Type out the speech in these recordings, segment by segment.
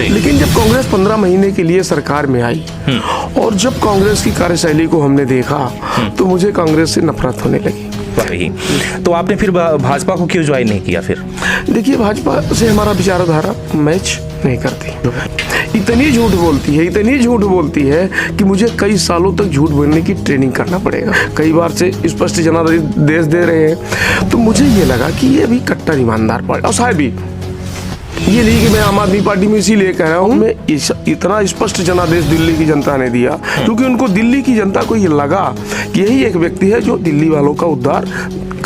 लेकिन जब कांग्रेस 15 महीने के लिए सरकार में आई और जब कांग्रेस की कार्यशैली को हमने देखा तो मुझे कांग्रेस से नफरत होने लगी। वही तो आपने फिर भाजपा को क्यों ज्वाइन नहीं किया? फिर देखिए, भाजपा से हमारा विचारधारा मैच नहीं करती। इतनी झूठ बोलती है कि मुझे कई सालों तक झूठ बोलने की ट्रेनिंग करना पड़ेगा। कई बार से स्पष्ट जनादेश दे रहे हैं तो मुझे ये लगा कि ये भी कट्टर ईमानदार पार्टी, और शायद भी ये नहीं कि मैं आम आदमी पार्टी में इसीलिए कह रहा हूँ, मैं इतना स्पष्ट जनादेश दिल्ली की जनता ने दिया क्योंकि उनको दिल्ली की जनता को ये लगा कि यही एक व्यक्ति है जो दिल्ली वालों का उद्धार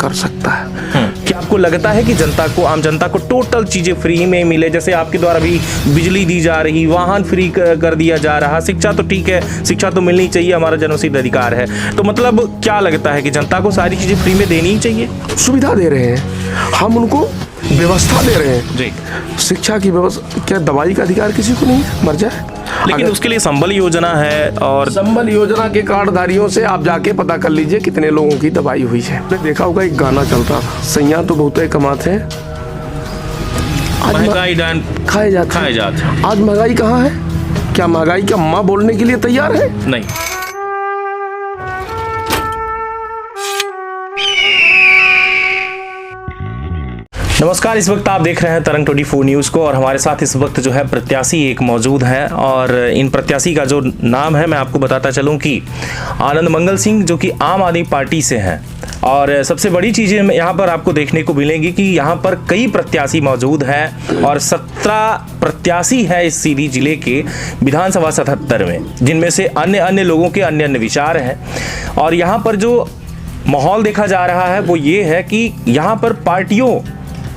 कर सकता है। क्या आपको लगता है कि जनता को, आम जनता को टोटल चीजें फ्री में मिले? जैसे आपके द्वारा भी बिजली दी जा रही, वाहन फ्री कर दिया जा रहा, शिक्षा तो ठीक है, शिक्षा तो मिलनी चाहिए, हमारा जन्मसिद्ध अधिकार है। तो मतलब क्या लगता है कि जनता को सारी चीजें फ्री में देनी ही चाहिए? सुविधा दे रहे हैं हम, उनको व्यवस्था दे रहे हैं जी। शिक्षा की व्यवस्था, क्या दवाई का अधिकार किसी को नहीं है? मर जाए। लेकिन उसके लिए संबल योजना है, और संबल योजना के कार्डधारियों से आप जाके पता कर लीजिए कितने लोगों की दवाई हुई है। आपने देखा होगा एक गाना चलता था, सैया तो बहुत कमाते हैं, महंगाई डांट खाए जाते। आज महंगाई कहाँ है? क्या महंगाई का माँ बोलने के लिए तैयार है? नहीं। नमस्कार, इस वक्त आप देख रहे हैं तरंग 24 न्यूज़ को, और हमारे साथ इस वक्त जो है प्रत्याशी एक मौजूद हैं, और इन प्रत्याशी का जो नाम है मैं आपको बताता चलूं कि आनंद मंगल सिंह, जो कि आम आदमी पार्टी से हैं। और सबसे बड़ी चीज़ें यहाँ पर आपको देखने को मिलेंगी कि यहाँ पर कई प्रत्याशी मौजूद हैं, और 17 प्रत्याशी हैं इस सीधी जिले के विधानसभा 77 में, जिनमें से अन्य लोगों के अन्य विचार हैं। और यहाँ पर जो माहौल देखा जा रहा है वो ये है कि यहाँ पर पार्टियों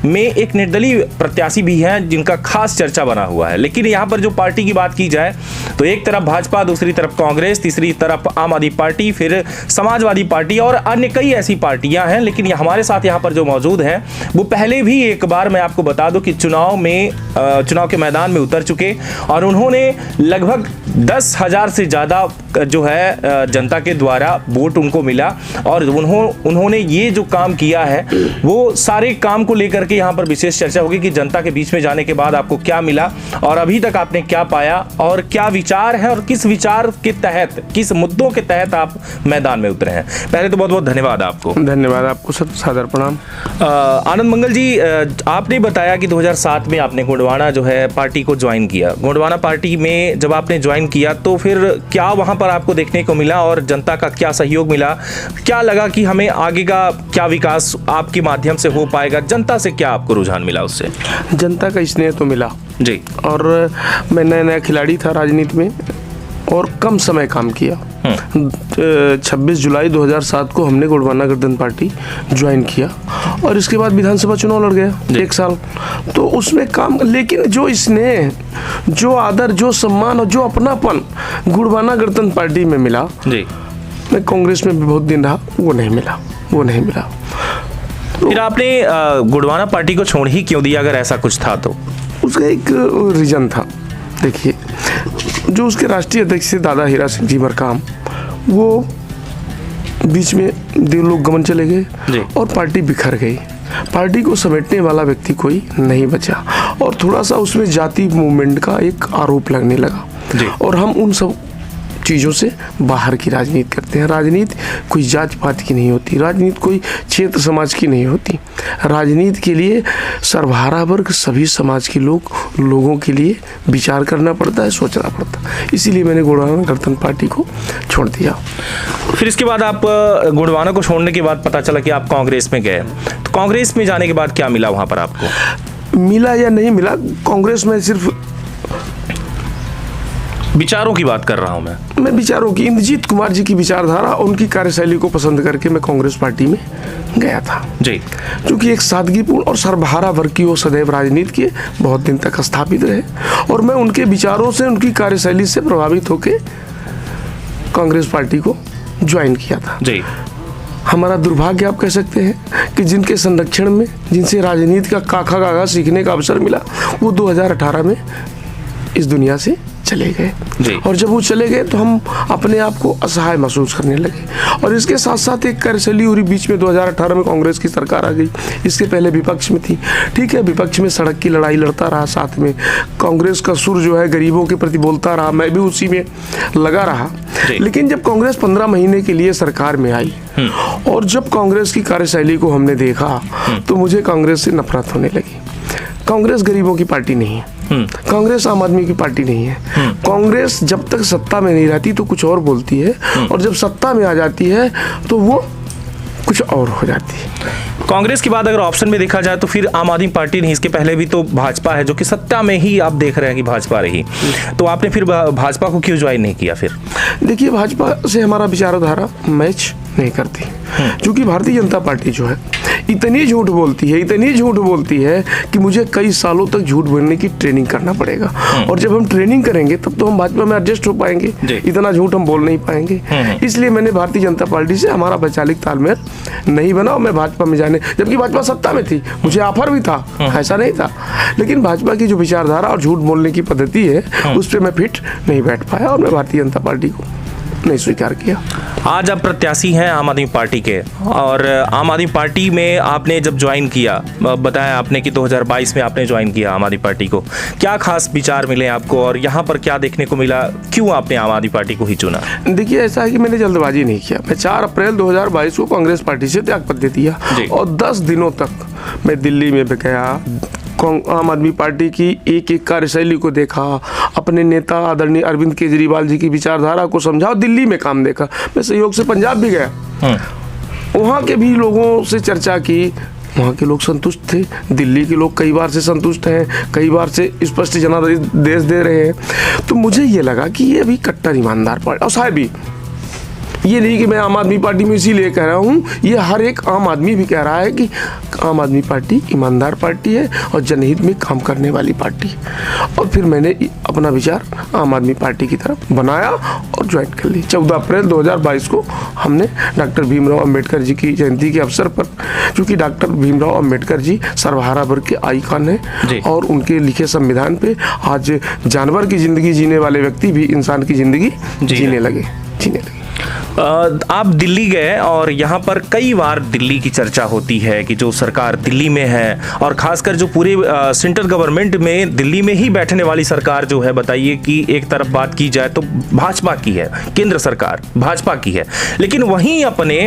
में एक निर्दलीय प्रत्याशी भी हैं जिनका खास चर्चा बना हुआ है। लेकिन यहाँ पर जो पार्टी की बात की जाए तो एक तरफ भाजपा, दूसरी तरफ कांग्रेस, तीसरी तरफ आम आदमी पार्टी, फिर समाजवादी पार्टी और अन्य कई ऐसी पार्टियां हैं। लेकिन हमारे साथ यहाँ पर जो मौजूद हैं वो पहले भी एक बार मैं आपको बता दूं कि चुनाव के मैदान में उतर चुके, और उन्होंने लगभग 10,000 से ज़्यादा जो है जनता के द्वारा वोट उनको मिला, और उन्होंने ये जो काम किया है वो सारे काम को लेकर के यहाँ पर विशेष चर्चा होगी कि जनता के बीच में जाने के बाद आपको क्या मिला और अभी तक आपने क्या पाया और क्या विचार है, और किस विचार के तहत, किस मुद्दों के तहत आप मैदान में उतरे हैं। पहले तो बहुत बहुत धन्यवाद आपको। धन्यवाद आपको सर, सादर प्रणाम। आनंद मंगल जी, आपने बताया कि 2007 में आपने गोंडवाना जो है पार्टी को ज्वाइन किया। गोंडवाना पार्टी में जब आपने ज्वाइन किया तो फिर क्या वहाँ पर आपको देखने को मिला और जनता का क्या सहयोग मिला? क्या लगा कि हमें आगे का क्या विकास आपके माध्यम से हो पाएगा? जनता से क्या आपको रुझान मिला उससे? जनता का स्नेह तो मिला जी, और मैं नया खिलाड़ी था राजनीति में और कम समय काम किया। 26 जुलाई 2007 को हमने गोंडवाना गठबंधन पार्टी ज्वाइन किया और इसके बाद विधानसभा चुनाव लड़ गया 1 साल। तो उसमें काम, लेकिन जो स्नेह, जो आदर, जो सम्मान और जो अपनापन गोंडवाना गठबंधन पार्टी में मिला जी, मैं कांग्रेस में भी बहुत दिन रहा, वो नहीं मिला। फिर आपने गोंडवाना पार्टी को छोड़ ही क्यों दिया, अगर ऐसा कुछ था तो? उसका एक रीजन था। देखिए, जो उसके राष्ट्रीय अध्यक्ष थे दादा हीरा सिंह जी मरकाम, वो बीच में देवलोक गमन चले गए और पार्टी बिखर गई। पार्टी को समेटने वाला व्यक्ति कोई नहीं बचा और थोड़ा सा उसमें जाति मूवमेंट का एक आरोप लगने लगा, और हम उन सब चीज़ों से बाहर की राजनीति करते हैं। राजनीति कोई जात पात की नहीं होती, राजनीति कोई क्षेत्र समाज की नहीं होती। राजनीति के लिए सर्वहारा वर्ग, सभी समाज के लोगों के लिए विचार करना पड़ता है, सोचना पड़ता है। इसीलिए मैंने गोंडवाना गठबंधन पार्टी को छोड़ दिया। फिर इसके बाद आप गोंडवाना को छोड़ने के बाद पता चला कि आप कांग्रेस में गए, तो कांग्रेस में जाने के बाद क्या मिला वहाँ पर आपको? मिला या नहीं मिला, कांग्रेस में सिर्फ विचारों की बात कर रहा हूं मैं विचारों की, इंद्रजीत कुमार जी की विचारधारा, उनकी कार्यशैली को पसंद करके मैं कांग्रेस पार्टी में गया था जी, क्योंकि एक सादगीपूर्ण और सर्वहारा वर्ग की वो सदैव राजनीति के बहुत दिन तक स्थापित रहे और मैं उनके विचारों से, उनकी कार्यशैली से प्रभावित होकर कांग्रेस पार्टी को ज्वाइन किया था जी। हमारा दुर्भाग्य आप कह सकते हैं कि जिनके संरक्षण में, जिनसे राजनीति का काखा काखा सीखने का अवसर मिला, वो 2018 में इस दुनिया से चले गए। और जब वो चले गए तो हम अपने आप को असहाय महसूस करने लगे। और इसके साथ साथ एक कार्यशैली हुई बीच में 2018 में कांग्रेस की सरकार आ गई। इसके पहले विपक्ष में थी, ठीक है, विपक्ष में सड़क की लड़ाई लड़ता रहा, साथ में कांग्रेस का सुर जो है गरीबों के प्रति बोलता रहा, मैं भी उसी में लगा रहा। लेकिन जब कांग्रेस 15 महीने के लिए सरकार में आई और जब कांग्रेस की कार्यशैली को हमने देखा तो मुझे कांग्रेस से नफरत होने लगी। कांग्रेस गरीबों की पार्टी नहीं है, कांग्रेस आम आदमी की पार्टी नहीं है। कांग्रेस जब तक सत्ता में नहीं रहती तो कुछ और बोलती है, और जब सत्ता में आ जाती है तो वो कुछ और हो जाती है। कांग्रेस के बाद अगर ऑप्शन में देखा जाए तो फिर आम आदमी पार्टी नहीं, इसके पहले भी तो भाजपा है जो कि सत्ता में ही आप देख रहे हैं कि भाजपा रही। तो आपने फिर भाजपा को क्यों ज्वाइन नहीं किया? फिर देखिए, भाजपा से हमारा विचारधारा मैच नहीं करती, क्योंकि भारतीय जनता पार्टी जो है इतनी झूठ बोलती है कि मुझे कई सालों तक झूठ बोलने की ट्रेनिंग करना पड़ेगा। और जब हम ट्रेनिंग करेंगे तब तो हम भाजपा में एडजस्ट हो पाएंगे, इतना झूठ हम बोल नहीं पाएंगे। इसलिए मैंने भारतीय जनता पार्टी से हमारा वैचारिक तालमेल नहीं बना और मैं भाजपा में जाने, जबकि भाजपा सत्ता में थी, मुझे ऑफर भी था, ऐसा नहीं था, लेकिन भाजपा की जो विचारधारा और झूठ बोलने की पद्धति है उस पर मैं फिट नहीं बैठ पाया और मैं भारतीय जनता पार्टी को नहीं स्वीकार किया। आज आप प्रत्याशी हैं आम आदमी पार्टी के, और आम आदमी पार्टी में आपने जब ज्वाइन किया, बताया आपने कि 2022 में आपने ज्वाइन किया आम आदमी पार्टी को, क्या खास विचार मिले आपको और यहाँ पर क्या देखने को मिला, क्यों आपने आम आदमी पार्टी को ही चुना? देखिए, ऐसा है कि मैंने जल्दबाजी नहीं किया। मैं 4 अप्रैल 2022 को कांग्रेस पार्टी से त्यागपत्र दिया और 10 दिनों तक मैं दिल्ली में गया, आम आदमी पार्टी की एक एक कार्यशैली को देखा, अपने नेता आदरणीय अरविंद केजरीवाल जी की विचारधारा को समझा और दिल्ली में काम देखा। मैं सहयोग से पंजाब भी गया, वहाँ के भी लोगों से चर्चा की, वहाँ के लोग संतुष्ट थे, दिल्ली के लोग कई बार से संतुष्ट हैं, कई बार से स्पष्ट जनादेश दे रहे हैं। तो मुझे ये लगा कि ये अभी कट्टर ईमानदार पार्टी, और शायद भी ये नहीं कि मैं आम आदमी पार्टी में इसीलिए कह रहा हूँ, ये हर एक आम आदमी भी कह रहा है कि आम आदमी पार्टी ईमानदार पार्टी है और जनहित में काम करने वाली पार्टी। और फिर मैंने अपना विचार आम आदमी पार्टी की तरफ बनाया और ज्वाइन कर ली। 14 अप्रैल 2022 को हमने डॉक्टर भीमराव अंबेडकर जी की जयंती के अवसर पर, क्योंकि डॉक्टर भीमराव अंबेडकर जी सर्वहारा वर्ग के आइकन हैं और उनके लिखे संविधान पे आज जानवर की जिंदगी जीने वाले व्यक्ति भी इंसान की जिंदगी जीने लगे। आप दिल्ली गए और यहाँ पर कई बार दिल्ली की चर्चा होती है कि जो सरकार दिल्ली में है और खासकर जो पूरे सेंट्रल गवर्नमेंट में दिल्ली में ही बैठने वाली सरकार जो है, बताइए कि एक तरफ बात की जाए तो भाजपा की है, केंद्र सरकार भाजपा की है, लेकिन वहीं अपने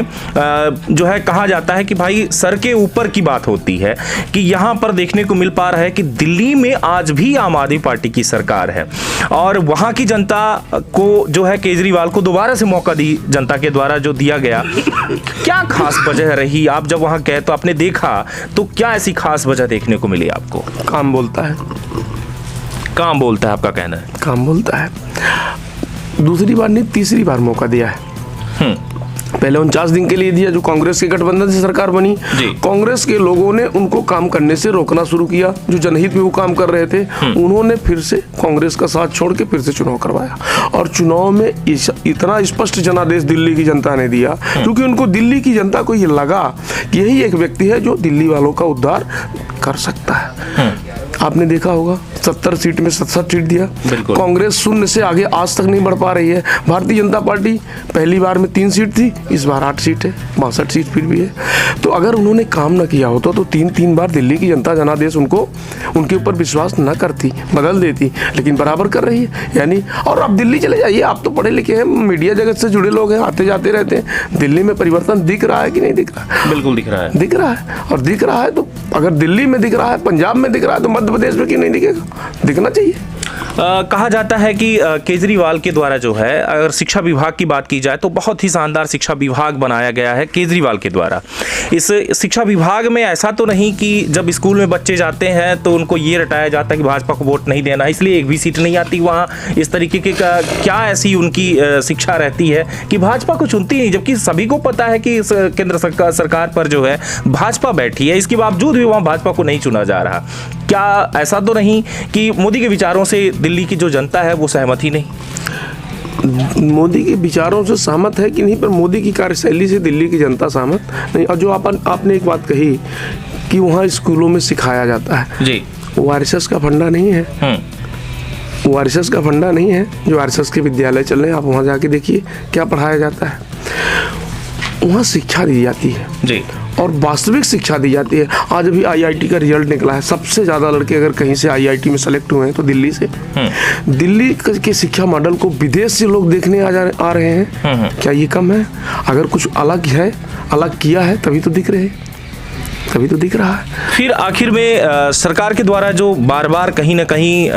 जो है कहा जाता है कि भाई सर के ऊपर की बात होती है कि यहाँ पर देखने को मिल पा रहा है कि दिल्ली में आज भी आम आदमी पार्टी की सरकार है और वहाँ की जनता को जो है केजरीवाल को दोबारा से मौका दी जनता के द्वारा जो दिया गया। क्या खास वजह रही? आप जब वहां गए तो आपने देखा तो क्या ऐसी खास वजह देखने को मिली आपको? काम बोलता है, काम बोलता है, आपका कहना है? काम बोलता है। दूसरी बार नहीं, तीसरी बार मौका दिया है। पहले 49 दिन के लिए दिया, जो कांग्रेस के गठबंधन से सरकार बनी। कांग्रेस के लोगों ने उनको काम करने से रोकना शुरू किया, जो जनहित में वो काम कर रहे थे। उन्होंने फिर से कांग्रेस का साथ छोड़ के फिर से चुनाव करवाया और चुनाव में इतना स्पष्ट जनादेश दिल्ली की जनता ने दिया, क्योंकि उनको दिल्ली की जनता को ये लगा कि यही एक व्यक्ति है जो दिल्ली वालों का उद्धार कर सकता है। आपने देखा होगा 70 सीट में 67 सीट दिया। कांग्रेस शून्य से आगे आज तक नहीं बढ़ पा रही है। भारतीय जनता पार्टी पहली बार में 3 सीट थी, इस बार 8 सीट है, 62 सीट फिर भी है। तो अगर उन्होंने काम न किया होता तो 3 बार दिल्ली की जनता जनादेश उनको उनके ऊपर विश्वास न करती, बदल देती, लेकिन बराबर कर रही है। यानी और आप दिल्ली चले जाइए, आप तो पढ़े लिखे हैं, मीडिया जगत से जुड़े लोग हैं, आते जाते रहते हैं। दिल्ली में परिवर्तन दिख रहा है कि नहीं दिख रहा? बिल्कुल दिख रहा है, दिख रहा है। और दिख रहा है तो अगर दिल्ली में दिख रहा है, पंजाब में दिख रहा है, तो मध्य प्रदेश में क्यों नहीं दिखेगा? दिखना चाहिए। कहा जाता है कि केजरीवाल के द्वारा जो है, अगर शिक्षा विभाग की बात की जाए तो बहुत ही शानदार शिक्षा विभाग बनाया गया है केजरीवाल के द्वारा। इस शिक्षा विभाग में ऐसा तो नहीं कि जब स्कूल में बच्चे जाते हैं तो उनको ये रटाया जाता है कि भाजपा को वोट नहीं देना, इसलिए एक भी सीट नहीं आती वहाँ। इस तरीके की क्या ऐसी उनकी शिक्षा रहती है कि भाजपा को चुनती नहीं, जबकि सभी को पता है कि केंद्र सरकार पर जो है भाजपा बैठी है, इसके बावजूद भी वहाँ भाजपा को नहीं चुना जा रहा। क्या ऐसा तो नहीं कि मोदी के विचारों से दिल्ली की जो जनता है वो सहमत ही नहीं? मोदी के विचारों से सहमत है कि नहीं, पर मोदी की कार्यशैली से दिल्ली की जनता सहमत नहीं। और जो आपने एक बात कही कि वहाँ स्कूलों में सिखाया जाता है, जी, वो आरएसएस का फंडा नहीं है। वो आरएसएस का फंडा नहीं है जो आरएसएस के विद्यालय चल रहे हैं। आप वहाँ जाके देखिए क्या पढ़ाया जाता है, वहाँ शिक्षा दी जाती है जी, और वास्तविक शिक्षा दी जाती है। आज अभी आईआईटी का रिजल्ट निकला है, सबसे ज़्यादा लड़के अगर कहीं से आईआईटी में सेलेक्ट हुए हैं तो दिल्ली से। दिल्ली के शिक्षा मॉडल को विदेश से लोग देखने आ रहे हैं। क्या ये कम है? अगर कुछ अलग है, अलग किया है, तभी तो दिख रहे हैं, तभी तो दिख रहा है। फिर आखिर में सरकार के द्वारा जो बार बार कहीं ना कहीं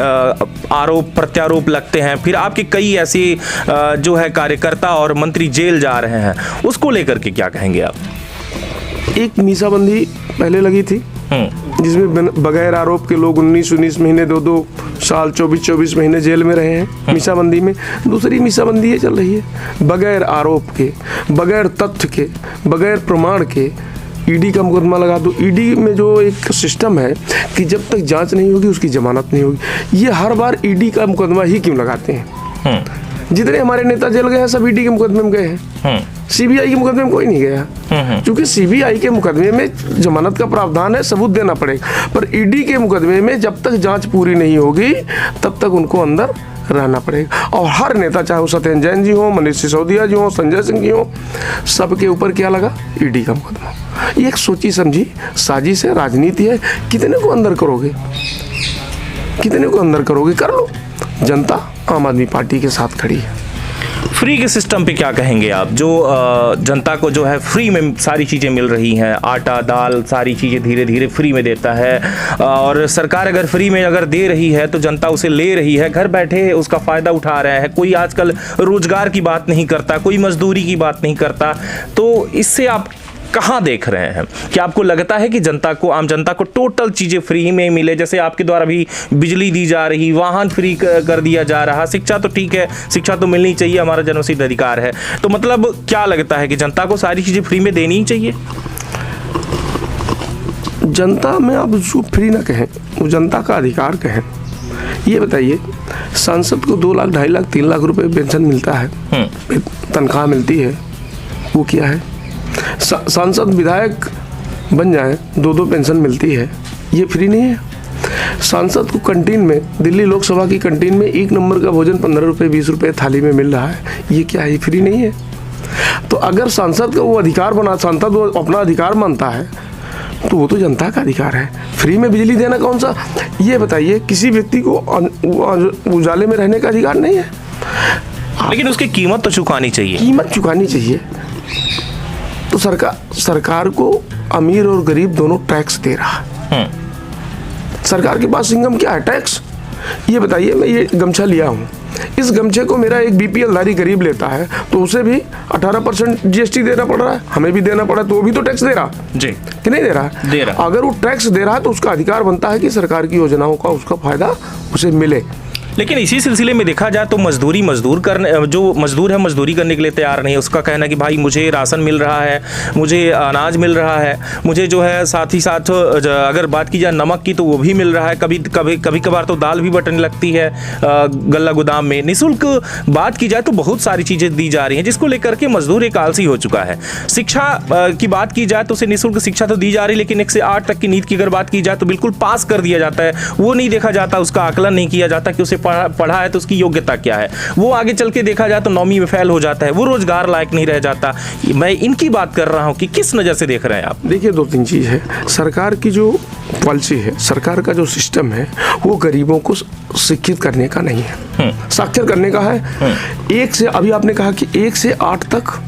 आरोप प्रत्यारोप लगते हैं, फिर आपके कई ऐसे जो है कार्यकर्ता और मंत्री जेल जा रहे हैं, उसको लेकर के क्या कहेंगे आप? एक मीसाबंदी पहले लगी थी जिसमें बगैर आरोप के लोग 19-19 महीने, 2-2 साल, 24-24 महीने जेल में रहे हैं मीसाबंदी में। दूसरी मीसाबंदी ये चल रही है बगैर आरोप के, बगैर तथ्य के, बगैर प्रमाण के ईडी का मुकदमा लगा दो। ईडी में जो एक सिस्टम है कि जब तक जांच नहीं होगी उसकी जमानत नहीं होगी। ये हर बार ईडी का मुकदमा ही क्यों लगाते हैं? जितने हमारे नेता जेल गए हैं सब ईडी के मुकदमे में गए हैं, सीबीआई के मुकदमे में कोई नहीं गया, क्योंकि सीबीआई के मुकदमे में जमानत का प्रावधान है, सबूत देना पड़ेगा। पर ईडी के मुकदमे में जब तक जांच पूरी नहीं होगी तब तक उनको अंदर रहना पड़ेगा। और हर नेता, चाहे वो सत्येंद्र जैन जी हो, मनीष सिसोदिया जी हो, संजय सिंह जी हो, सबके ऊपर क्या लगा? ईडी का मुकदमा। ये एक सोची समझी साजिश है, राजनीति है। कितने को अंदर करोगे, कितने को अंदर करोगे? कर लो। जनता आम आदमी पार्टी के साथ खड़ी है। फ्री के सिस्टम पे क्या कहेंगे आप? जो जनता को जो है फ्री में सारी चीज़ें मिल रही हैं, आटा दाल सारी चीज़ें धीरे धीरे फ्री में देता है, और सरकार अगर फ्री में अगर दे रही है तो जनता उसे ले रही है, घर बैठे उसका फ़ायदा उठा रहा है। कोई आजकल रोजगार की बात नहीं करता, कोई मजदूरी की बात नहीं करता। तो इससे आप कहाँ देख रहे हैं? क्या आपको लगता है कि जनता को, आम जनता को टोटल चीज़ें फ्री में मिले? जैसे आपके द्वारा भी बिजली दी जा रही, वाहन फ्री कर दिया जा रहा, शिक्षा तो ठीक है, शिक्षा तो मिलनी चाहिए, हमारा जन्मसिद्ध अधिकार है। तो मतलब क्या लगता है कि जनता को सारी चीज़ें फ्री में देनी ही चाहिए? जनता में आप जो फ्री ना कहें, वो जनता का अधिकार कहें। ये बताइए, सांसद को 2 लाख, 2.5 लाख, 3 लाख रुपए पेंशन मिलता है, तनख्वाह मिलती है, वो क्या है? सांसद विधायक बन जाए, 2-2 पेंशन मिलती है, ये फ्री नहीं है। सांसद को कैंटीन में, दिल्ली लोकसभा की कैंटीन में 1 नंबर का भोजन 15 रुपये 20 रुपये थाली में मिल रहा है, ये क्या है? फ्री नहीं है। तो अगर सांसद का वो अधिकार बना, सांसद वो अपना अधिकार मानता है, तो वो तो जनता का अधिकार है। फ्री में बिजली देना कौन सा? ये बताइए, किसी व्यक्ति को उजाले में रहने का अधिकार नहीं है, लेकिन उसकी कीमत तो चुकानी चाहिए। कीमत चुकानी चाहिए। तो सरकार को अमीर और गरीब दोनों टैक्स दे रहा है। सरकार के पास इनकम क्या है? टैक्स। ये बताइए, मैं ये गमछा लिया हूँ, इस गमछे को मेरा एक बीपीएल धारी गरीब लेता है तो उसे भी 18% जीएसटी देना पड़ रहा है, हमें भी देना पड़ा, तो वो भी तो टैक्स दे रहा जी, कि नहीं दे रहा? दे रहा। अगर वो टैक्स दे रहा है तो उसका अधिकार बनता है कि सरकार की योजनाओं का उसका फायदा उसे मिले। लेकिन इसी सिलसिले में देखा जाए तो मजदूर करने, जो मजदूर है मजदूरी करने के लिए तैयार नहीं है। उसका कहना कि भाई मुझे राशन मिल रहा है, मुझे अनाज मिल रहा है, मुझे जो है साथ ही साथ अगर बात की जाए नमक की तो वो भी मिल रहा है, कभी कभार तो दाल भी बटने लगती है गल्ला गोदाम में। निःशुल्क बात की जाए तो बहुत सारी चीज़ें दी जा रही हैं, जिसको लेकर के मजदूर एक आलसी हो चुका है। शिक्षा की बात की जाए तो उसे निःशुल्क शिक्षा तो दी जा रही, लेकिन 1 से 8 तक की नीति की अगर बात की जाए तो बिल्कुल पास कर दिया जाता है। वो नहीं देखा जाता, उसका आकलन नहीं किया जाता कि उसे पढ़ा है तो उसकी योग्यता क्या है। वो आगे चल के देखा जाए तो 9वीं में फेल हो जाता है, वो रोजगार लायक नहीं रह जाता। मैं इनकी बात कर रहा हूं कि किस नजर से देख रहे हैं आप? देखिए, 2-3 चीज है। सरकार की जो पॉलिसी है, सरकार का जो सिस्टम है, वो गरीबों को शिक्षित करने का नहीं है, साक्षर करने का है। 1 से, अभी आपने कहा कि 1 से 8 तक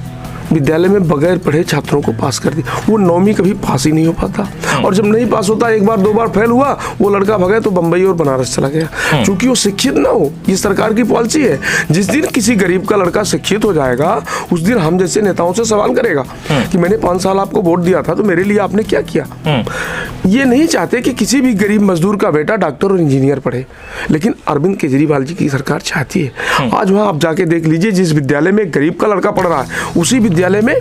विद्यालय में बगैर पढ़े छात्रों को पास कर दिया। वो 9वीं कभी पास ही नहीं हो पाता, और जब नहीं पास होता, 1 बार 2 बार फेल हुआ, वो लड़का भगा तो बंबई और बनारस चला गया, क्योंकि वो शिक्षित ना हो। ये सरकार की पॉलिसी है। जिस दिन किसी गरीब का लड़का शिक्षित हो जाएगा, उस दिन हम जैसे नेताओं से सवाल करेगा कि मैंने 5 साल आपको वोट दिया था, तो मेरे लिए आपने क्या किया? ये नहीं चाहते कि किसी भी गरीब मजदूर का बेटा डॉक्टर और इंजीनियर पढ़े, लेकिन अरविंद केजरीवाल जी की सरकार चाहती है। आज वहाँ आप जाके देख लीजिए, जिस विद्यालय में गरीब का लड़का पढ़ रहा है, उसी विद्यालय में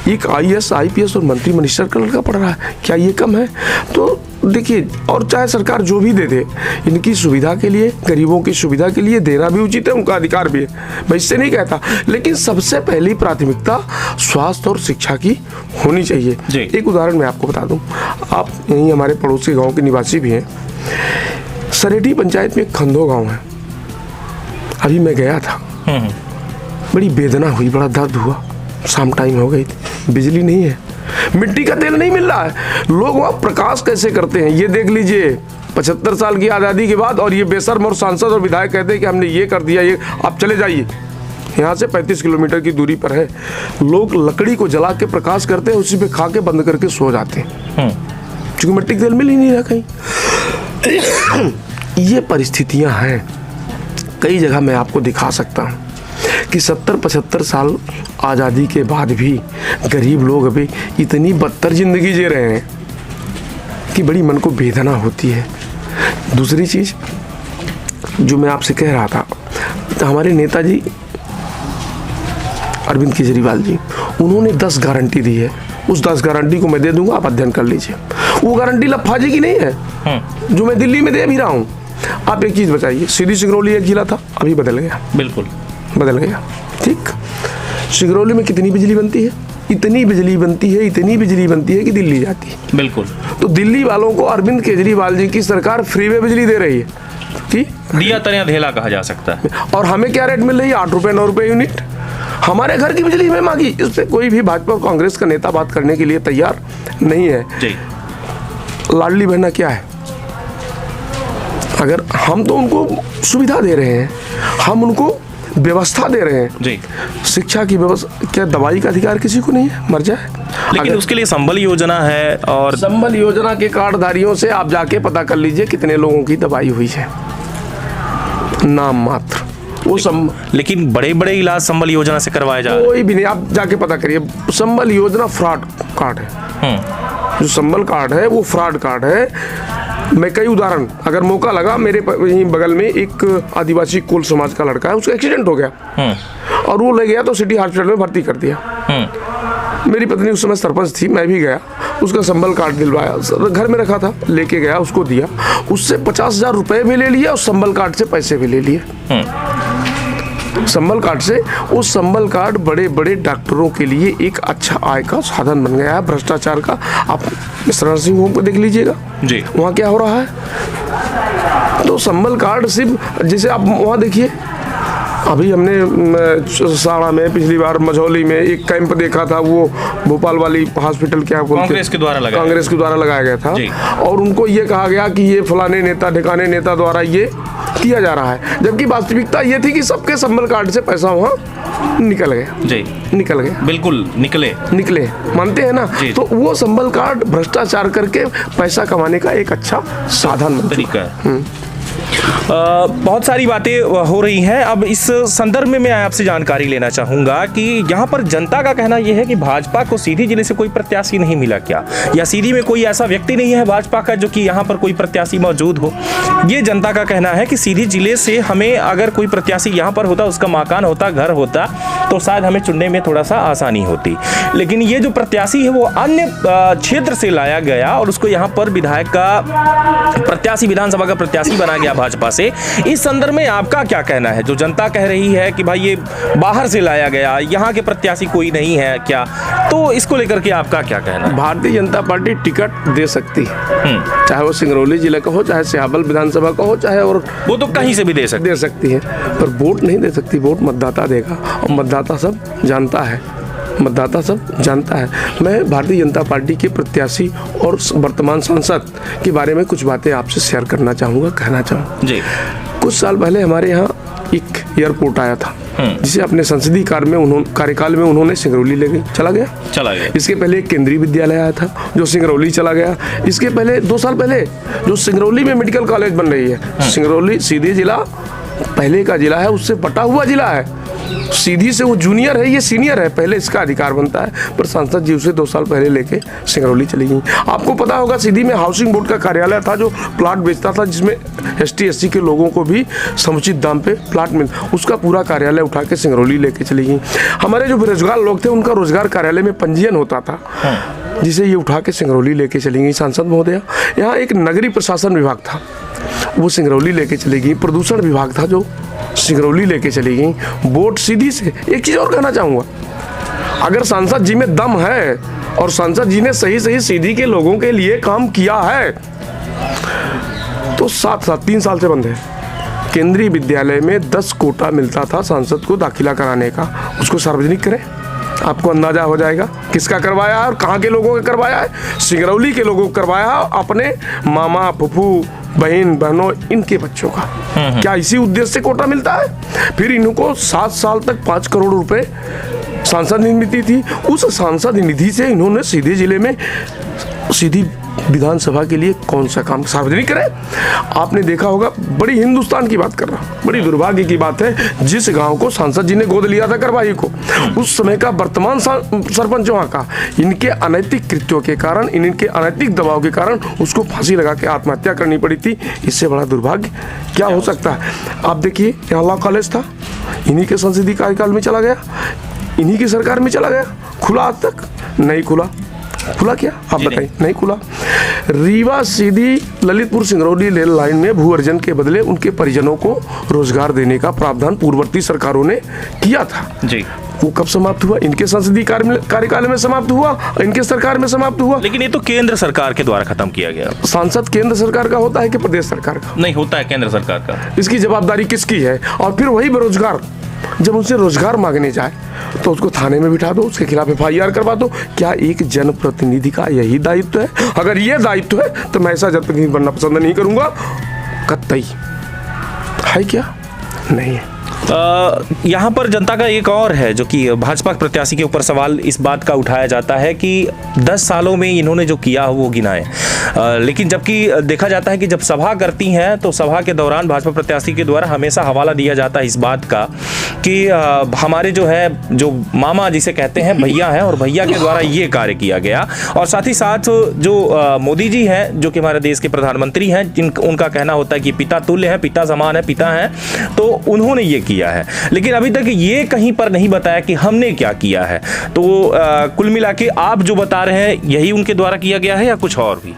एक IAS, IPS और मंत्री मिनिस्टर का लड़का पढ़ रहा है। क्या ये कम है? तो देखिए, और चाहे सरकार जो भी दे दे, इनकी सुविधा के लिए, गरीबों की सुविधा के लिए देना भी उचित है, उनका अधिकार भी है, मैं इससे नहीं कहता, लेकिन सबसे पहली प्राथमिकता स्वास्थ्य और शिक्षा की होनी चाहिए। एक उदाहरण मैं आपको बता दूं, आप यहीं हमारे पड़ोसी गांव के निवासी भी हैं। सरेठी पंचायत में एक खंदो गांव है, अभी मैं गया था, बड़ी वेदना हुई, बड़ा दर्द हुआ। शाम टाइम हो गई थी, बिजली नहीं है, मिट्टी का तेल नहीं मिल रहा है। लोग वहाँ प्रकाश कैसे करते हैं ये देख लीजिए। 75 साल की आज़ादी के बाद और ये बेशर्म और सांसद और विधायक कहते हैं कि हमने ये कर दिया, ये आप चले जाइए। यहाँ से 35 किलोमीटर की दूरी पर है। लोग लकड़ी को जला के प्रकाश करते हैं, उसी पे खा के बंद करके सो जाते हैं, क्योंकि मिट्टी का तेल मिल ही नहीं रहा कहीं। ये परिस्थितियाँ हैं। कई जगह मैं आपको दिखा सकता हूँ कि 70-75 साल आज़ादी के बाद भी गरीब लोग अभी इतनी बदतर ज़िंदगी जी रहे हैं कि बड़ी मन को वेदना होती है। दूसरी चीज़ जो मैं आपसे कह रहा था, तो हमारे नेताजी अरविंद केजरीवाल जी, उन्होंने 10 गारंटी दी है। उस 10 गारंटी को मैं दे दूंगा, आप अध्ययन कर लीजिए। वो गारंटी लफाजी की नहीं है जो मैं दिल्ली में दे भी रहा हूँ। आप एक चीज़ बताइए, सीधी सिंगरौली एक जिला था, अभी बदल गया, बिल्कुल बदल गया। ठीक, सिंगरौली में कितनी बिजली बनती है? इतनी बिजली बनती है, इतनी बिजली बनती है कि दिल्ली जाती है। बिल्कुल। तो दिल्ली वालों को अरविंद केजरीवाल जी की सरकार फ्री में बिजली दे रही है, ठीक, दिया तनिया धेला कहा जा सकता है। और हमें क्या रेट मिल रही है? 8 रुपये 9 रुपये यूनिट। हमारे घर की बिजली में मांगी। इस पर कोई भी भाजपा और कांग्रेस का नेता बात करने के लिए तैयार नहीं है जी। लाडली बहना क्या है? अगर हम तो उनको सुविधा दे रहे हैं, हम उनको व्यवस्था दे रहे हैं जी। शिक्षा की व्यवस्था, क्या दवाई का अधिकार किसी को नहीं है? मर जाए। लेकिन उसके लिए संबल योजना है, और संबल योजना के कार्डधारियों से आप जाके पता कर लीजिए कितने लोगों की दवाई हुई है, नाम मात्र। वो लेकिन बड़े बड़े इलाज संबल योजना से करवाए जा रहे हैं। कोई भी नहीं, आप जाके पता करिए। संबल योजना फ्रॉड कार्ड है। जो संबल कार्ड है वो फ्रॉड कार्ड है। मैं कई उदाहरण, अगर मौका लगा, मेरे यहीं बगल में एक आदिवासी कुल समाज का लड़का है, उसका एक्सीडेंट हो गया और वो ले गया तो सिटी हॉस्पिटल में भर्ती कर दिया। मेरी पत्नी उस समय सरपंच थी, मैं भी गया, उसका संबल कार्ड दिलवाया, घर में रखा था, लेके गया, उसको दिया, उससे 50,000 रुपए भी ले लिया और संबल कार्ड से पैसे भी ले लिए। संबल कार्ड से, उस संबल कार्ड बड़े बड़े डॉक्टरों के लिए एक अच्छा आय का साधन बन गया है, भ्रष्टाचार का। आप मिस्टर नर्सिंग होम को देख लीजिएगा जी, वहाँ क्या हो रहा है। तो संबल कार्ड सिर्फ, जैसे आप वहाँ देखिए, अभी हमने साड़ा में पिछली बार मझौली में एक कैंप देखा था, वो भोपाल वाली हॉस्पिटल क्या कांग्रेस के द्वारा लगाया गया था, और उनको ये कहा गया कि ये फलाने नेता ढिकाने नेता द्वारा ये किया जा रहा है, जबकि वास्तविकता ये थी कि सबके संबल कार्ड से पैसा वहाँ निकल गया जी, निकल गया, बिल्कुल निकले, मानते हैं ना। तो वो संबल कार्ड भ्रष्टाचार करके पैसा कमाने का एक अच्छा साधन तरीका है। बहुत सारी बातें हो रही हैं। अब इस संदर्भ में मैं आपसे जानकारी लेना चाहूँगा कि यहाँ पर जनता का कहना यह है कि भाजपा को सीधी जिले से कोई प्रत्याशी नहीं मिला क्या, या सीधी में कोई ऐसा व्यक्ति नहीं है भाजपा का जो कि यहाँ पर कोई प्रत्याशी मौजूद हो। ये जनता का कहना है कि सीधी जिले से हमें अगर कोई प्रत्याशी यहाँ पर होता, उसका मकान होता, घर होता, तो शायद हमें चुनने में थोड़ा सा आसानी होती। लेकिन ये जो प्रत्याशी है वो अन्य क्षेत्र से लाया गया और उसको यहाँ पर विधायक का प्रत्याशी, विधानसभा का प्रत्याशी बना गया भाजपा से। इस संदर्भ में आपका क्या कहना है? जो जनता कह रही है कि भाई ये बाहर से लाया गया, यहाँ के प्रत्याशी कोई नहीं है क्या, तो इसको लेकर के आपका क्या कहना है? भारतीय जनता पार्टी टिकट दे सकती है, चाहे वो सिंगरौली जिले का हो, चाहे सियाबल विधानसभा का हो, चाहे और वो तो कहीं से भी दे सकती है, पर वोट नहीं दे सकती। वोट मतदाता देगा, और मतदाता सब जानता है, मतदाता सब जानता है। मैं भारतीय जनता पार्टी के प्रत्याशी और वर्तमान सांसद के बारे में कुछ बातें आपसे शेयर करना चाहूँगा, कहना चाहूँगा जी। कुछ साल पहले हमारे यहाँ एक एयरपोर्ट आया था, जिसे अपने संसदीय कार्यकाल में उन्होंने सिंगरौली ले गई, चला गया। इसके पहले एक केंद्रीय विद्यालय आया था जो सिंगरौली चला गया। इसके पहले 2 साल पहले जो सिंगरौली में मेडिकल कॉलेज बन रही है, सिंगरौली सीधी जिला पहले का जिला है, उससे बटा हुआ जिला है। सीधी से वो जूनियर है, ये सीनियर है, पहले इसका अधिकार बनता है, पर सांसद जी उसे 2 साल पहले लेके सिंगरौली चली गई। आपको पता होगा सीधी में हाउसिंग बोर्ड का कार्यालय था जो प्लाट बेचता था, जिसमें ST SC के लोगों को भी समुचित दाम पे प्लाट मिलता, उसका पूरा कार्यालय उठा के सिंगरौली लेके चली गई। हमारे जो बेरोजगार लोग थे उनका रोजगार कार्यालय में पंजीयन होता था, जिसे ये उठा के सिंगरौली लेके चली गई सांसद महोदया। यहाँ एक नगरीय प्रशासन विभाग था, वो सिंगरौली लेके चली गई। प्रदूषण विभाग था जो सिंगरौली लेके चली गई। वोट सीधी से। एक चीज़ और कहना चाहूँगा, अगर सांसद जी में दम है और सांसद जी ने सही सीधी के लोगों के लिए काम किया है, तो 3 साल से बंद है, केंद्रीय विद्यालय में 10 कोटा मिलता था सांसद को दाखिला कराने का, उसको सार्वजनिक करें, आपको अंदाजा हो जाएगा किसका करवाया है और कहाँ के लोगों का करवाया है। सिंगरौली के लोगों को करवाया, अपने मामा, फूफू, बहन, बहनों, इनके बच्चों का। क्या इसी उद्देश्य से कोटा मिलता है? फिर इनको 7 साल तक 5 करोड़ रुपए सांसद निधि थी। उस सांसद निधि से इन्होंने सीधे जिले में सीधी विधानसभा के लिए कौन सा काम सार्वजनिक करे? आपने देखा होगा, बड़ी हिंदुस्तान की बात कर रहा हूं, बड़ी दुर्भाग्य की बात है, जिस गांव को सांसद जी ने गोद लिया था करवाही को, उस समय का वर्तमान सरपंच वहां का इनके अनैतिक कृत्यों के कारण, इनके अनैतिक दबाव के कारण उसको फांसी लगा के आत्महत्या करनी पड़ी थी। इससे बड़ा दुर्भाग्य क्या हो सकता है? आप देखिए, यहाँ लॉ कॉलेज था, इन्हीं के संसदीय कार्यकाल में चला गया, इन्हीं की सरकार में चला गया, खुला आज तक नहीं खुला। खुला क्या आप बताइए? नहीं खुला। रीवा सीधी ललितपुर सिंगरौली रेल लाइन में भू अर्जन के बदले उनके परिजनों को रोजगार देने का प्रावधान पूर्ववर्ती सरकारों ने किया था जी। वो कब समाप्त हुआ? इनके संसदीय कार्यकाल में समाप्त हुआ, इनके सरकार में समाप्त हुआ। लेकिन ये तो केंद्र सरकार के द्वारा खत्म किया गया। सांसद केंद्र सरकार का होता है कि प्रदेश सरकार का? नहीं, होता है केंद्र सरकार का। इसकी जवाबदारी किसकी है? और फिर वही बेरोजगार जब उनसे रोजगार मांगने जाए तो उसको थाने में बिठा दो, उसके खिलाफ FIR करवा दो। क्या एक जनप्रतिनिधि का यही दायित्व है? अगर ये दायित्व है तो मैं ऐसा जनप्रतिनिधि बनना पसंद नहीं करूंगा कतई। है क्या? नहीं है। यहाँ पर जनता का एक और है, जो कि भाजपा प्रत्याशी के ऊपर सवाल इस बात का उठाया जाता है कि 10 सालों में इन्होंने जो किया वो गिनाए, लेकिन जबकि देखा जाता है कि जब सभा करती हैं तो सभा के दौरान भाजपा प्रत्याशी के द्वारा हमेशा हवाला दिया जाता है इस बात का कि हमारे जो है, जो मामा जिसे कहते हैं, भैया हैं, और भैया के द्वारा ये कार्य किया गया। और साथ ही साथ जो मोदी जी हैं, जो कि हमारे देश के प्रधानमंत्री हैं, उनका कहना होता है कि पिता तुल्य है, पिता समान है, पिता हैं, तो उन्होंने ये किया है। लेकिन अभी तक ये कहीं पर नहीं बताया कि हमने क्या किया है। तो कुल मिला के आप जो बता रहे हैं यही उनके द्वारा किया गया है या कुछ और भी?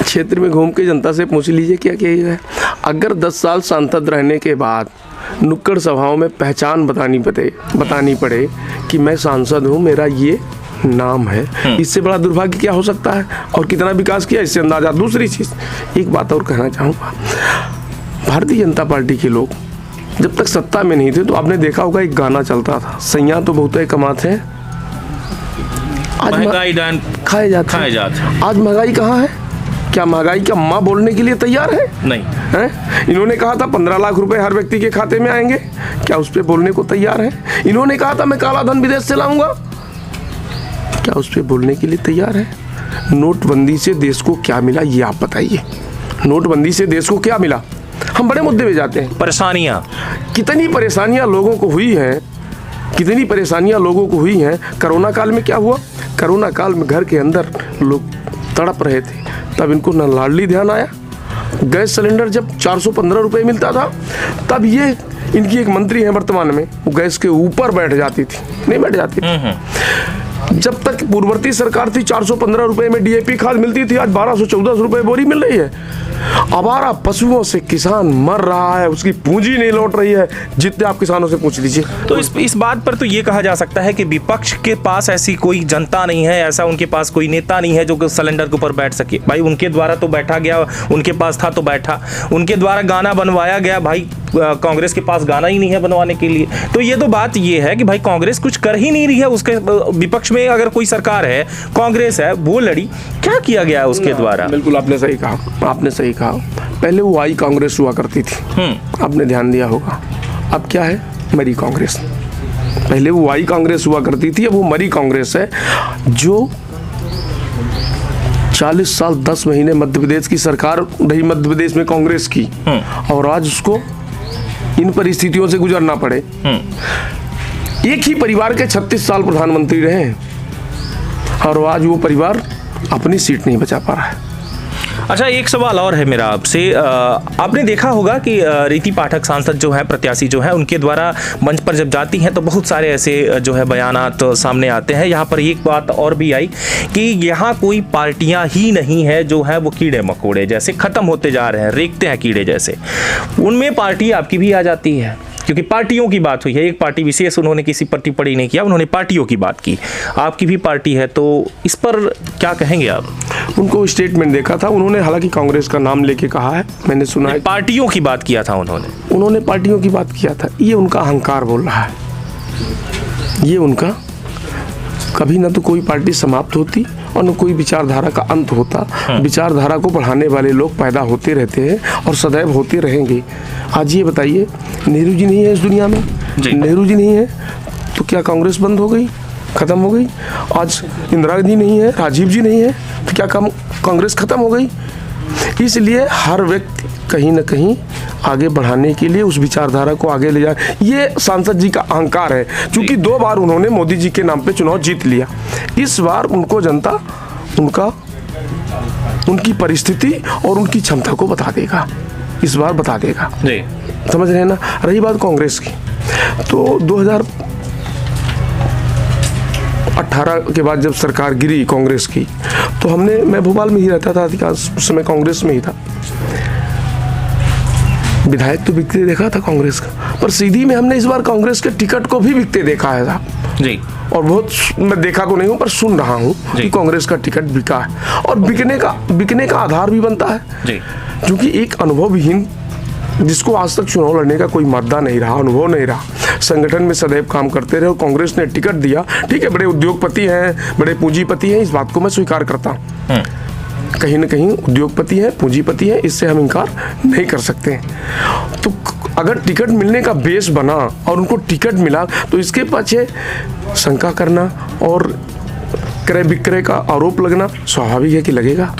क्षेत्र में घूम के जनता से पूछ लीजिए क्या किया है। अगर 10 साल सांसद रहने के बाद नुक्कड़ सभाओं में पहचान बतानी पड़े कि मैं सांसद हूँ, मेरा ये नाम है, इससे बड़ा दुर्भाग्य क्या हो सकता है? और कितना विकास किया इससे अंदाजा। दूसरी चीज, एक बात और कहना चाहूँगा, भारतीय जनता पार्टी के लोग जब तक सत्ता में नहीं थे तो आपने देखा होगा एक गाना चलता था, सैया तो बहुत कमाते हैं, आज महंगाई खाए जाते हैं। आज महंगाई कहाँ है? क्या महंगाई का माँ बोलने के लिए तैयार है? नहीं है। इन्होंने कहा था 15 लाख रुपए हर व्यक्ति के खाते में आएंगे, क्या उस पर बोलने को तैयार है? इन्होंने कहा था मैं काला धन विदेश से लाऊंगा, क्या उस पर बोलने के लिए तैयार है? नोटबंदी से देश को क्या मिला ये आप बताइए। नोटबंदी से देश को क्या मिला? हम बड़े मुद्दे में जाते हैं। परेशानियां, कितनी परेशानियां लोगों को हुई हैं, कितनी परेशानियां लोगों को हुई हैं। कोरोना काल में क्या हुआ? कोरोना काल में घर के अंदर लोग तड़प रहे थे, तब इनको न लाडली ध्यान आया। गैस सिलेंडर जब 415 रुपये मिलता था, तब ये इनकी एक मंत्री है वर्तमान में, वो गैस के ऊपर बैठ जाती थी, नहीं बैठ जाती थी। जब तक पूर्ववर्ती सरकार थी 415 रुपए में DAP खाद मिलती थी, आज 1214 रुपए बोरी मिल रही है। आवारा पशुओं से किसान मर रहा है, उसकी पूंजी नहीं लौट रही है, जितने आप किसानों से पूछ लीजिए। तो इस बात पर तो ये कहा जा सकता है कि विपक्ष के पास ऐसी कोई जनता नहीं है, ऐसा उनके पास कोई नेता नहीं है जो सिलेंडर के ऊपर बैठ सके। भाई उनके द्वारा तो बैठा गया, उनके पास था तो बैठा, उनके द्वारा गाना बनवाया गया। भाई कांग्रेस के पास गाना ही नहीं है बनवाने के लिए। तो ये तो बात ये है कि भाई कांग्रेस कुछ कर ही नहीं रही है। उसके विपक्ष में अगर कोई सरकार है, कांग्रेस है, वो लड़ी, क्या किया गया है उसके द्वारा? बिल्कुल आपने सही कहा, आपने सही कहा। पहले वो आई कांग्रेस हुआ करती थी, आपने ध्यान दिया होगा। अब क्या है? मरी कांग्रेस। पहले वो आई कांग्रेस हुआ करती थी, अब वो मरी कांग्रेस है, जो 40 साल 10 महीने मध्य प्रदेश की सरकार रही, मध्य प्रदेश में कांग्रेस की, और आज उसको इन परिस्थितियों से गुजरना पड़े। एक ही परिवार के 36 साल प्रधानमंत्री रहे, और आज वो परिवार अपनी सीट नहीं बचा पा रहा है। अच्छा, एक सवाल और है मेरा आपसे। आपने देखा होगा कि रीति पाठक सांसद जो है, प्रत्याशी जो है, उनके द्वारा मंच पर जब जाती हैं तो बहुत सारे ऐसे जो है बयानात सामने आते हैं। यहाँ पर एक बात और भी आई कि यहाँ कोई पार्टियाँ ही नहीं है जो है वो कीड़े मकोड़े जैसे खत्म होते जा रहे हैं, रेखते हैं कीड़े जैसे, उनमें पार्टी आपकी भी आ जाती है। क्योंकि पार्टियों की बात हुई है, एक पार्टी विशेष उन्होंने किसी पर टिप्पणी नहीं किया, उन्होंने पार्टियों की बात की। आपकी भी पार्टी है, तो इस पर क्या कहेंगे आप? उनको स्टेटमेंट देखा था उन्होंने, हालांकि कांग्रेस का नाम लेके कहा है, मैंने सुना है। पार्टियों की बात किया था उन्होंने पार्टियों की बात किया था। ये उनका अहंकार बोल रहा है, ये उनका, कभी ना तो कोई पार्टी समाप्त होती और न कोई विचारधारा का अंत होता। विचारधारा को बढ़ाने वाले लोग पैदा होते रहते हैं और सदैव होते रहेंगे। आज ये बताइए, नेहरू जी नहीं है इस दुनिया में, नेहरू जी नहीं है तो क्या कांग्रेस बंद हो गई, खत्म हो गई? आज इंदिरा गांधी नहीं है, राजीव जी नहीं है तो क्या कांग्रेस खत्म हो गई? इसलिए हर व्यक्ति कहीं ना कहीं आगे बढ़ाने के लिए उस विचारधारा को आगे ले जाए, ये सांसद जी का अहंकार है। क्योंकि 2 बार उन्होंने मोदी जी के नाम पे चुनाव जीत लिया, इस बार उनको जनता उनकी परिस्थिति और उनकी क्षमता को बता देगा, इस बार बता देगा। समझ रहे हैं ना? रही बात कांग्रेस की, तो 2018 के बाद जब सरकार गिरी कांग्रेस की, तो मैं भोपाल में ही रहता था अधिकांश, उस समय कांग्रेस में ही था। विधायक तो बिकते देखा था कांग्रेस का, पर सीधी में हमने इस बार कांग्रेस के टिकट को भी बिकते देखा है साहब जी। और बहुत, मैं देखा तो नहीं हूँ पर सुन रहा हूँ कि कांग्रेस का टिकट बिका है। और बिकने का आधार भी बनता है जी, क्योंकि एक अनुभवहीन, जिसको आज तक चुनाव लड़ने का कोई मादा नहीं रहा, अनुभव नहीं रहा, संगठन में सदैव काम करते रहे और कांग्रेस ने टिकट दिया। ठीक है, बड़े उद्योगपति हैं, बड़े पूंजीपति हैं, इस बात को मैं स्वीकार करता हूँ। कहीं ना कहीं उद्योगपति हैं, पूंजीपति हैं, इससे हम इनकार नहीं कर सकते हैं। तो अगर टिकट मिलने का बेस बना और उनको टिकट मिला, तो इसके पीछे शंका करना और क्रय विक्रय का आरोप लगना स्वाभाविक है कि लगेगा।